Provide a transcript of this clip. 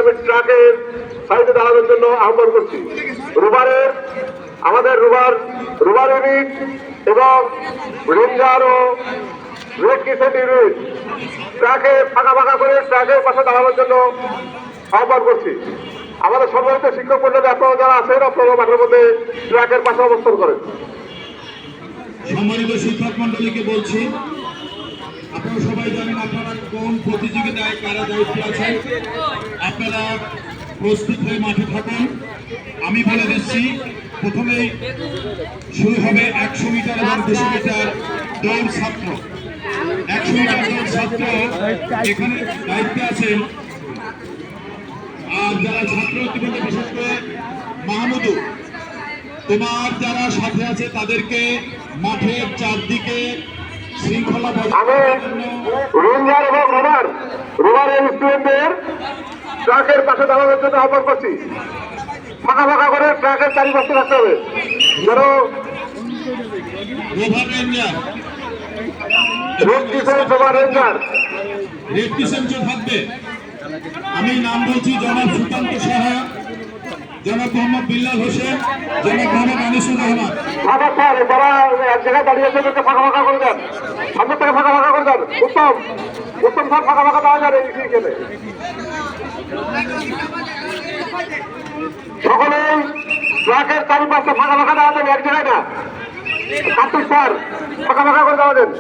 আমি ট্রাকের সাইডে দাঁড়ানোর জন্য আহ্বান করছি। আমাদের রুবার ইউনিট এবং রেঞ্জার ও রেড কিসেন্ট ইউনিট ট্রাকে ফাঁকা করে ট্রাকের পাশে দাঁড়ানোর জন্য আহ্বান করছি। আমাদের সম্মানিত শিক্ষক মন্ডলী আপনারা যারা আছেন আপনারা মাঠের মধ্যে ট্রাকের পাশে অবস্থান করেন। সম্মানিত শিক্ষক মন্ডলীকে বলছি, আপনারা সবাই জানেন আপনারা কোন প্রতিযোগিতায় কারা দায়িত্ব আছেন। আপনারা প্রস্তুত হয়ে মাঠে থাকুন। আমি বলে দিচ্ছি, প্রথমেই শুরু হবে 100 মিটার এবং 200 মিটার দৌড় ছাত্র। 100 মিটার দৌড় ছাত্র এখানে দায়িত্বে আছেন। আর যারা ছাত্র ইতিমধ্যে বিশেষ করে মাহমুদু, তোমার যারা সাথে আছে তাদেরকে মাঠের চারদিকে শৃঙ্খলা আমি রেঞ্জার এবং রুবারের স্টুডেন্টদের ট্রাকের পাশে দাঁড়ানোর জন্য আহ্বান করছি। ফাঁকা করে ট্রাকের চারিপাশে রাখতে হবে যেন রেড কিসেন্ট থাকবে। আমি নাম বলছি জনাব সুকান্ত সাহা, জনাব মোহাম্মদ বিল্লাল হোসেন, জনাব মোহাম্মদ আনিসুর রহমান। যারা এক জায়গায় দাঁড়িয়ে আছে ফাঁকা করে দেন, সামনে থেকে ফাঁকা করে দেন। উত্তম স্যার ফাঁকা দেওয়া যায় এখানে। সকলেই ট্রাকের চারিপাশে ফাঁকা দেওয়া যাবে, এক জায়গায় না। কার্তিক স্যার ফাঁকা করে দেওয়া দেন।